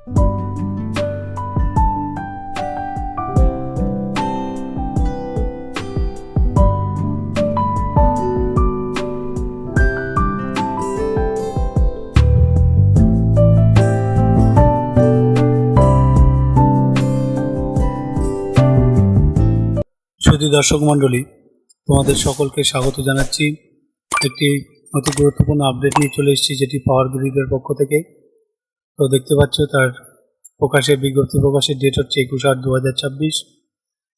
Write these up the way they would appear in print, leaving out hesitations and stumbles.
সুধী দর্শক মণ্ডলী, তোমাদের সকলকে স্বাগত জানাচ্ছি। একটি অতি গুরুত্বপূর্ণ আপডেট নিয়ে চলে এসেছি, যেটি পাওয়ার গ্রিডের পক্ষ থেকে। তো দেখতে পাচ্ছ তার বিজ্ঞপ্তি প্রকাশের ডেট হচ্ছে 21/8/2026।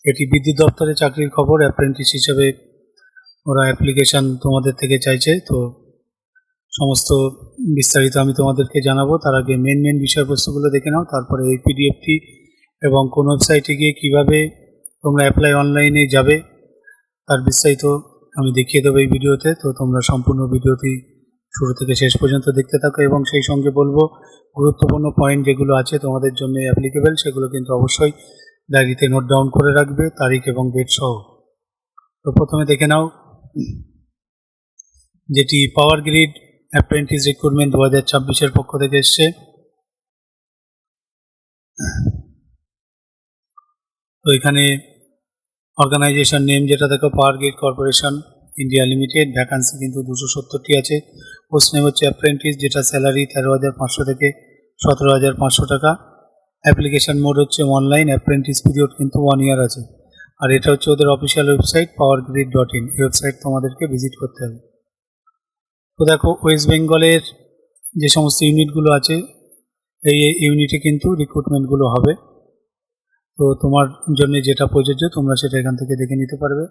এটি বিদ্যুৎ দপ্তরে চাকরির খবর। অ্যাপ্রেন্টিস হিসেবে ওরা অ্যাপ্লিকেশান তোমাদের থেকে চাইছে। তো সমস্ত বিস্তারিত আমি তোমাদেরকে জানাবো। তার আগে মেন বিষয়বস্তুগুলো দেখে নাও, তারপরে এই পিডিএফটি এবং কোন ওয়েবসাইটে গিয়ে কীভাবে তোমরা অ্যাপ্লাই অনলাইনে যাবে তার বিস্তারিত আমি দেখিয়ে দেবো এই ভিডিওতে। তো তোমরা সম্পূর্ণ ভিডিওটি শুরু থেকে শেষ পর্যন্ত দেখতে থাকো, এবং সেই সঙ্গে বলবো গুরুত্বপূর্ণ পয়েন্ট যেগুলো আছে তোমাদের জন্য অ্যাপ্লিকেবল, সেগুলো কিন্তু অবশ্যই ডায়েরিতে নোট ডাউন করে রাখবে, তারিখ এবং ডেট সহ। তো প্রথমে দেখে নাও, যেটি পাওয়ার গ্রিড অ্যাপ্রেন্টিস রিক্রুটমেন্ট 2026-এর পক্ষ থেকে এসছে। তো এখানে অর্গানাইজেশন নেম যেটা দেখো, power grid corporation India limited. Vacancy কিন্তু 270টি আছে। পোস্ট নেম হচ্ছে অ্যাপ্রেন্টিস, যেটা স্যালারি 13,500 থেকে 17,500 টাকা। অ্যাপ্লিকেশন মোড হচ্ছে অনলাইন। অ্যাপ্রেন্টিস পিরিয়ড কিন্তু 1 ইয়ার আছে। আর এটা হচ্ছে ওদের অফিসিয়াল ওয়েবসাইট powergrid.in। এই ওয়েবসাইট তোমাদেরকে ভিজিট করতে হবে। তো দেখো, ওয়েস্ট বেঙ্গলের যে সমস্ত ইউনিটগুলো আছে, এই ইউনিটে কিন্তু রিক্রুটমেন্টগুলো হবে। তো তোমার জন্য যেটা প্রযোজ্য তোমরা সেটা এখান থেকে দেখে নিতে পারবে।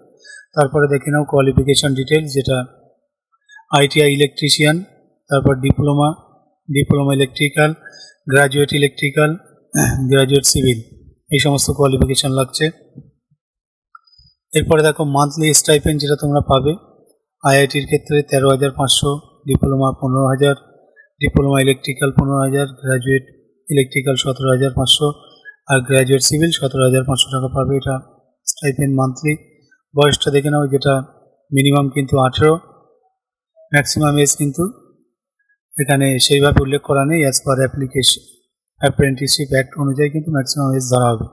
তারপরে দেখে নাও কোয়ালিফিকেশান ডিটেলস, যেটা ITI ইলেকট্রিশিয়ান, তারপর diploma electrical, graduate electrical, graduate civil, এই সমস্ত কোয়ালিফিকেশান লাগছে। এরপরে দেখো মান্থলি স্টাইপেন্ড যেটা তোমরা পাবে। IITর ক্ষেত্রে 13,500, diploma 15,000, diploma electrical 15,000, graduate electrical 17,500, আর গ্র্যাজুয়েট সিভিল 17,500 টাকা পাবে। এটা স্টাইপেন্ড মান্থলি। বয়সটা দেখে নাও, যেটা মিনিমাম কিন্তু 18, ম্যাক্সিমাম এজ কিন্তু এখানে সেইভাবে উল্লেখ করা নেই। অ্যাজ পার অ্যাপ্রেন্টিসশিপ অ্যাক্ট অনুযায়ী কিন্তু ম্যাক্সিমাম এজ ধরা হবে।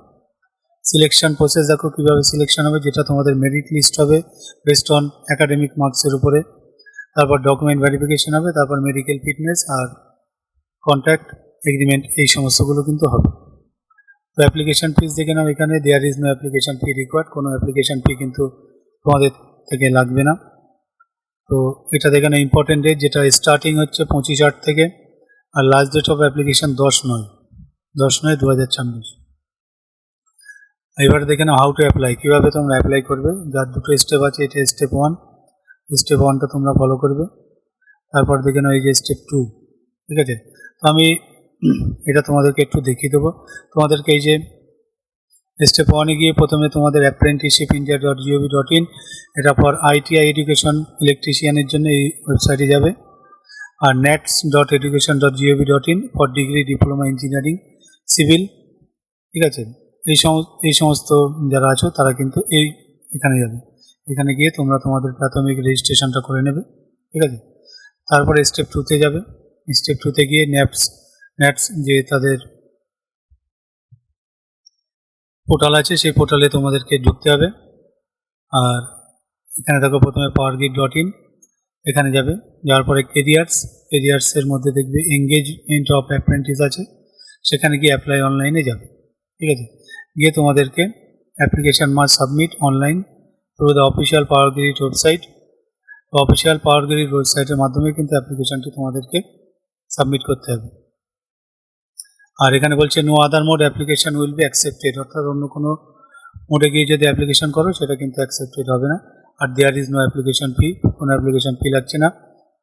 সিলেকশন প্রসেস দেখো কীভাবে সিলেকশন হবে, যেটা তোমাদের মেরিট লিস্ট হবে বেসড অন অ্যাকাডেমিক মার্কসের উপরে। তারপর ডকুমেন্ট ভেরিফিকেশন হবে, তারপর মেডিকেল ফিটনেস আর কন্ট্যাক্ট এগ্রিমেন্ট, এই সমস্তগুলো কিন্তু হবে। তো অ্যাপ্লিকেশান ফিস দেখে নাও, এখানে there is no application fee required. কোনো অ্যাপ্লিকেশান ফি কিন্তু তোমাদের থেকে লাগবে না। তো এটা দেখে নাও ইম্পর্টেন্ট ডেট, যেটা স্টার্টিং হচ্ছে 25/8 থেকে, আর লাস্ট ডেট অফ অ্যাপ্লিকেশান 10/9/2026। এবারে দেখে নাও হাউ টু অ্যাপ্লাই, কীভাবে তোমরা অ্যাপ্লাই করবে। যার দুটো স্টেপ আছে, এটা স্টেপ 1। স্টেপ 1টা তোমরা ফলো করবে। তারপর দেখে নাও এই যে স্টেপ 2, ঠিক আছে। তো আমি এটা তোমাদেরকে একটু দেখিয়ে দেবো। তোমাদেরকে এই যে স্টেপ 1-এ গিয়ে প্রথমে তোমাদের apprenticeshipindia.gov.in, এটা ফর ITI এডুকেশন ইলেকট্রিশিয়ানের জন্য এই ওয়েবসাইটে যাবে। আর nats.education.gov.in for degree, diploma, engineering, civil, ঠিক আছে। এই সমস্ত যারা আছো তারা কিন্তু এখানে যাবে। এখানে গিয়ে তোমরা তোমাদের প্রাথমিক রেজিস্ট্রেশনটা করে নেবে, ঠিক আছে। তারপরে স্টেপ 2-তে যাবে। স্টেপ 2-তে গিয়ে ন্যাটস যে তাদের পোর্টাল আছে, সেই পোর্টালে তোমাদেরকে ঢুকতে হবে। আর এখানে দেখো প্রথমে powergrid.in, এখানে যাবে। যাওয়ার পরে কেরিয়ার্সের মধ্যে দেখবে এঙ্গেজমেন্ট অফ অ্যাপ্রেন্টিস আছে, সেখানে গিয়ে অ্যাপ্লাই অনলাইনে যাবে, ঠিক আছে। গিয়ে তোমাদেরকে application must submit online through the official power grid website. তো অফিসিয়াল পাওয়ার গ্রিড ওয়েবসাইটের মাধ্যমে কিন্তু অ্যাপ্লিকেশানটি তোমাদেরকে সাবমিট করতে হবে। আর এখানে বলছে no other mode application will be accepted, অর্থাৎ অন্য কোনো মোডে গিয়ে যদি অ্যাপ্লিকেশান করো সেটা কিন্তু অ্যাকসেপ্টেড হবে না। আর there is no application fee, কোনো অ্যাপ্লিকেশান ফি লাগছে না।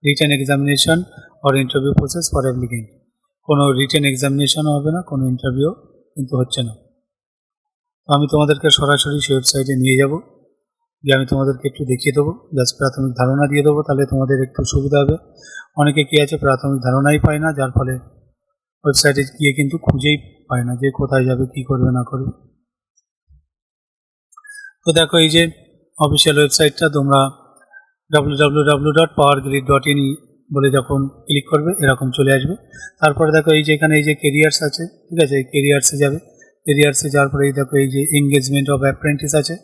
Written examination or interview process for applicant, কোনো রিটেন এক্সামিনেশনও হবে না, কোনো ইন্টারভিউ কিন্তু হচ্ছে না। তো আমি তোমাদেরকে সরাসরি সেই ওয়েবসাইটে নিয়ে যাব, যে আমি তোমাদেরকে একটু দেখিয়ে দেবো, জাস্ট প্রাথমিক ধারণা দিয়ে দেবো, তাহলে তোমাদের একটু সুবিধা হবে। অনেকে কী আছে প্রাথমিক ধারণাই পায় না, যার ফলে ওয়েবসাইটে গিয়ে কিন্তু খুঁজেই পায় না যে কোথায় যাবে, কি করবে না করবে। তো দেখো এই যে অফিসিয়াল ওয়েবসাইটটা, তোমরা www.powergrid.in বলে যখন ক্লিক করবে এরকম চলে আসবে। তারপরে দেখো এই যে এখানে এই যে কেরিয়ার্স আছে, ঠিক আছে, এই কেরিয়ার্সে যাবে। কেরিয়ার্সে যাওয়ার পরে এই দেখো এই যে এঙ্গেজমেন্ট অফ অ্যাপ্রেন্টিস আছে,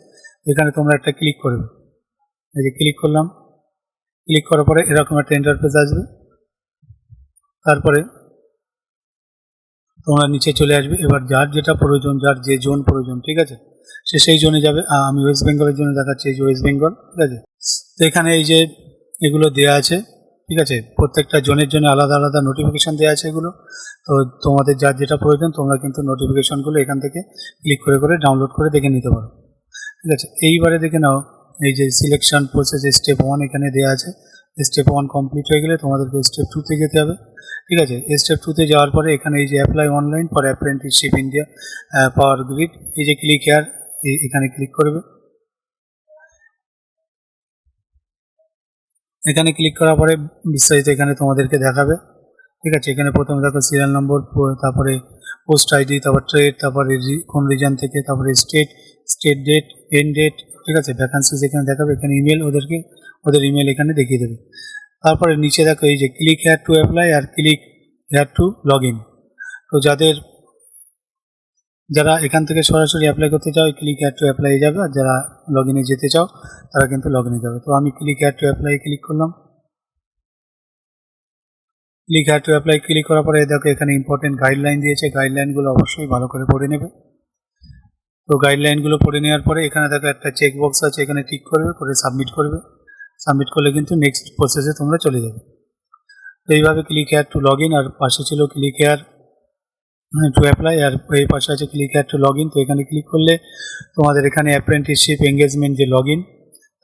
এখানে তোমরা একটা ক্লিক করবে। এই যে ক্লিক করলাম, ক্লিক করার পরে এরকম একটা ইন্টারফেস আসবে। তারপরে তোমরা নিচে চলে আসবে। এবার যার যেটা প্রয়োজন, যার যে জোন প্রয়োজন, ঠিক আছে, সে সেই জোনে যাবে। আমি ওয়েস্ট বেঙ্গলের জন্য দেখাচ্ছি, এই যে ওয়েস্ট বেঙ্গল, ঠিক আছে। তো এখানে এই যে এগুলো দেওয়া আছে, ঠিক আছে, প্রত্যেকটা জোনের জন্য আলাদা আলাদা নোটিফিকেশান দেওয়া আছে এগুলো। তো তোমাদের যার যেটা প্রয়োজন তোমরা কিন্তু নোটিফিকেশানগুলো এখান থেকে ক্লিক করে করে ডাউনলোড করে দেখে নিতে পারো, ঠিক আছে। এইবারে দেখে নাও এই যে সিলেকশন প্রসেস স্টেপ 1 এখানে দেওয়া আছে। স্টেপ 1 কমপ্লিট হয়ে গেলে তোমাদেরকে স্টেপ 2-তে যেতে হবে, ঠিক আছে। স্টেপ 2-তে যাওয়ার পরে এখানে এই যে apply online for apprenticeship India power grid, এই যে ক্লিক হেয়ার, এখানে ক্লিক করবে। এখানে ক্লিক করার পরে বিস্তারিত এখানে তোমাদেরকে দেখাবে, ঠিক আছে। এখানে প্রথমে দেখো সিরিয়াল নম্বর, তারপরে পোস্ট আইডি, তারপর ট্রেড, তারপরে কোন রিজন থেকে, তারপরে স্টেট ডেট, এন্ড ডেট, ঠিক আছে, ভ্যাকান্সিজ এখানে দেখাবে। এখানে ইমেল, ওদের ইমেল এখানে দেখিয়ে দেবে। তারপরে নিচে দেখো এই যে ক্লিক হেয়ার টু অ্যাপ্লাই আর click here to log in. তো যারা এখান থেকে সরাসরি অ্যাপ্লাই করতে চাও ক্লিক হেয়ার টু অ্যাপ্লাই যাবে, আর যারা লগ ইনে যেতে চাও তারা কিন্তু লগ ইনে যাবে। তো আমি click here to apply click করলাম। Click here to apply click করার পরে দেখো এখানে ইম্পর্টেন্ট গাইডলাইন দিয়েছে, গাইডলাইনগুলো অবশ্যই ভালো করে পড়ে নেবে। তো গাইডলাইনগুলো পড়ে নেওয়ার পরে এখানে দেখো একটা চেক বক্স আছে, এখানে টিক করবে, করে সাবমিট করবে। সাবমিট করলে কিন্তু নেক্সট প্রসেসে তোমরা চলে যাবে। তো এইভাবে click here to log in, আর পাশে ছিল ক্লিক হেয়ার টু অ্যাপ্লাই, আর এই পাশে আছে click here to log in. তো এখানে ক্লিক করলে তোমাদের এখানে অ্যাপ্রেন্টিসশিপ এঙ্গেজমেন্ট যে লগ ইন,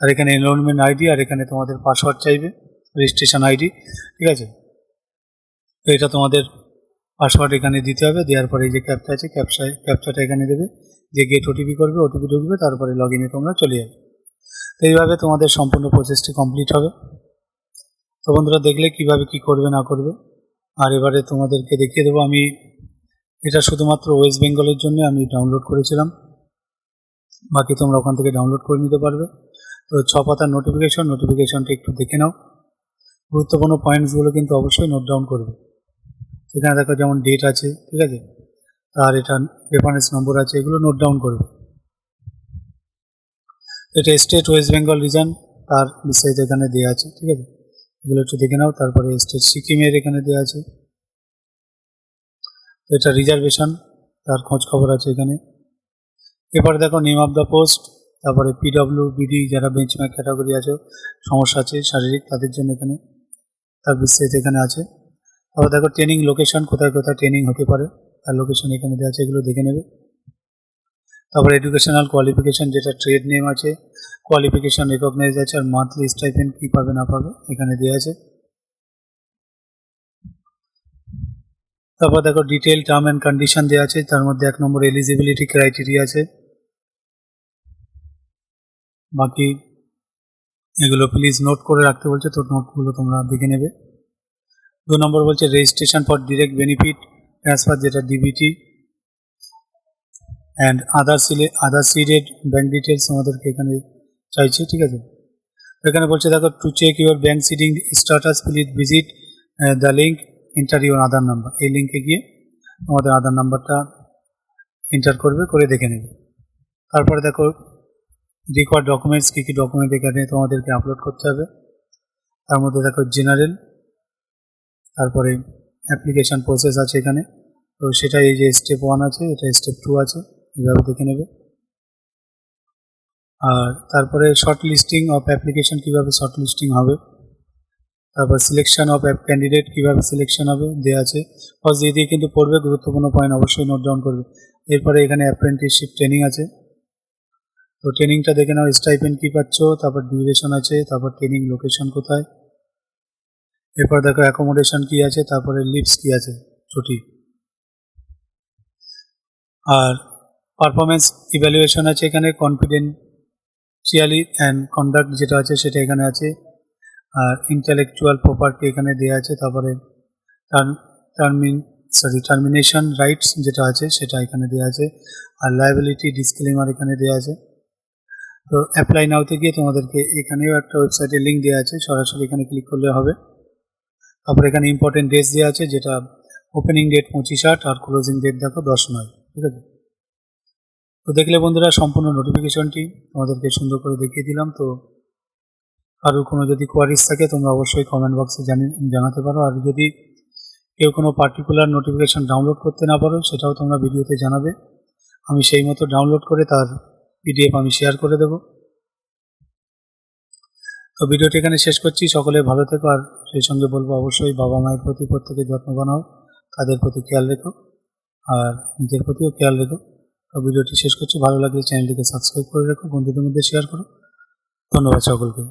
আর এখানে এনরোলমেন্ট আইডি, আর এখানে তোমাদের পাসওয়ার্ড চাইবে, রেজিস্ট্রেশন আইডি, ঠিক আছে। তো এটা তোমাদের পাসওয়ার্ড এখানে দিতে হবে। দেওয়ার পরে এই যে ক্যাপচা আছে, ক্যাপচাটা এখানে দেবে, যে গেট ওটিপি করবে, ওটিপি ঢুকবে, তারপরে লগ ইনে তোমরা চলে যাবে। তো এইভাবে তোমাদের সম্পূর্ণ প্রসেসটি কমপ্লিট হবে। তো বন্ধুরা দেখলে কিভাবে কি করবে না করবে। আর এবারে তোমাদেরকে দেখিয়ে দেবো, আমি এটা শুধুমাত্র ওয়েস্ট বেঙ্গলের জন্য আমি ডাউনলোড করেছিলাম, বাকি তোমরা ওখান থেকে ডাউনলোড করে নিতে পারবে। তো 6 পাতার নোটিফিকেশনটা একটু দেখে নাও। গুরুত্বপূর্ণ পয়েন্টসগুলো কিন্তু অবশ্যই নোট ডাউন করবে। এখানে দেখো যেমন ডেট আছে, ঠিক আছে, আর এটা রেফারেন্স নম্বর আছে, এগুলো নোট ডাউন করবে। এটা স্টেট ওয়েস্ট বেঙ্গল রিজন, তার বিস্তারিত এখানে দেওয়া আছে, ঠিক আছে, এগুলো একটু দেখে নাও। তারপরে স্টেট সিকিমের এখানে দেওয়া আছে, এটা রিজার্ভেশন, তার খোঁজ খবর আছে এখানে। এরপরে দেখো নেম অফ দ্য পোস্ট, তারপরে পিডব্লিউবিডি, যারা বেঞ্চমার্ক ক্যাটাগরি আছে, সমস্যা আছে শারীরিক, তাদের জন্য এখানে তার বিস্তারিত এখানে আছে। তারপর দেখো ট্রেনিং লোকেশন, কোথায় কোথায় ট্রেনিং হতে পারে তার লোকেশন এখানে দেওয়া আছে, এগুলো দেখে নেবে। তারপর এডুকেশনাল কোয়ালিফিকেশান, যেটা ট্রেড নেম আছে, কোয়ালিফিকেশান রেকগনাইজ আছে, আর মান্থলি স্টাইপেন্ড কী পাবে না পাবে এখানে দেওয়া আছে। তারপর দেখো ডিটেল টার্ম অ্যান্ড কন্ডিশন দেওয়া আছে, তার মধ্যে 1 নম্বর এলিজিবিলিটি ক্রাইটেরিয়া আছে। বাকি এগুলো প্লিজ নোট করে রাখতে বলছে, তো নোটগুলো তোমরা দেখে নেবে। 2 নম্বর বলছে registration for direct benefit transfer, যেটা DBT, and other seeded bank details আমাদেরকে এখানে চাইছে, ঠিক আছে। এখানে বলছে দেখো to check your bank seeding status please visit the link, enter your Aadhaar number. এই লিঙ্কে গিয়ে আমাদের আধার নাম্বারটা এন্টার করবে, করে দেখে নেবে। তারপরে দেখো রিকোয়ার্ড ডকুমেন্টস, কী কী ডকুমেন্ট এখানে তোমাদেরকে আপলোড করতে হবে। তার মধ্যে দেখো জেনারেল, তারপরে অ্যাপ্লিকেশান প্রসেস আছে এখানে, তো সেটা এই যে স্টেপ 1 আছে, এটা স্টেপ 2 আছে, এইভাবে দেখে নেবে। আর তারপরে শর্ট লিস্টিং অফ অ্যাপ্লিকেশান, কীভাবে শর্ট লিস্টিং হবে, তারপর সিলেকশন অফ অ্যাপ ক্যান্ডিডেট, কীভাবে সিলেকশন হবে দেওয়া আছে। ফার্স্ট দিয়ে কিন্তু পড়বে, গুরুত্বপূর্ণ পয়েন্ট অবশ্যই নোট ডাউন করবে। এরপরে এখানে অ্যাপ্রেন্টিসশিপ ট্রেনিং আছে, তো ট্রেনিংটা দেখে নাও, স্টাইপেন্ড কী পাচ্ছ, তারপর ডিউরেশন আছে, তারপর ট্রেনিং লোকেশন কোথায়। এরপর দেখো অ্যাকোমোডেশন কী আছে, তারপরে লিভস কী আছে, ছুটি। আর পারফরমেন্স ইভ্যালুয়েশন আছে এখানে, কনফিডেন্সিয়ালি অ্যান্ড কন্ডাক্ট যেটা আছে সেটা এখানে আছে। আর ইন্টেলেকচুয়াল প্রপার্টি এখানে দেওয়া আছে। তারপরে টার্মিনেশন রাইটস যেটা আছে সেটা এখানে দেওয়া আছে। আর লায়াবিলিটি ডিসক্লেমার এখানে দেওয়া আছে। তো অ্যাপ্লাই নাওতে গিয়ে তোমাদেরকে এখানেও একটা ওয়েবসাইটের লিঙ্ক দেওয়া আছে, সরাসরি এখানে ক্লিক করলে হবে। তারপর এখানে ইম্পর্টেন্ট ডেটস দেওয়া আছে, যেটা ওপেনিং ডেট 25/8 আর ক্লোজিং ডেট দেখো 10/9। ঠিক আছে, তো দেখলে বন্ধুরা সম্পূর্ণ নোটিফিকেশনটি তোমাদেরকে সুন্দর করে দেখিয়ে দিলাম। তো কারোর কোনো যদি কোয়ারিজ থাকে তোমরা অবশ্যই কমেন্ট বক্সে জানাতে পারো। আর যদি কেউ কোনো পার্টিকুলার নোটিফিকেশন ডাউনলোড করতে না পারো সেটাও তোমরা ভিডিওতে জানাবে, আমি সেই মতো ডাউনলোড করে তার পিডিএফ আমি শেয়ার করে দেব। তো ভিডিওটি এখানে শেষ করছি। সকলে ভালো থেকো, আর সেই সঙ্গে বলবো অবশ্যই বাবা মায়ের প্রতি প্রত্যেকে যত্নবান হও, তাদের প্রতি খেয়াল রেখো আর নিজের প্রতিও খেয়াল রেখো। তো ভিডিওটি শেষ করছি, ভালো লাগলে চ্যানেলটিকে সাবস্ক্রাইব করে রেখো, বন্ধুদের মধ্যে শেয়ার করো। ধন্যবাদ সকলকে।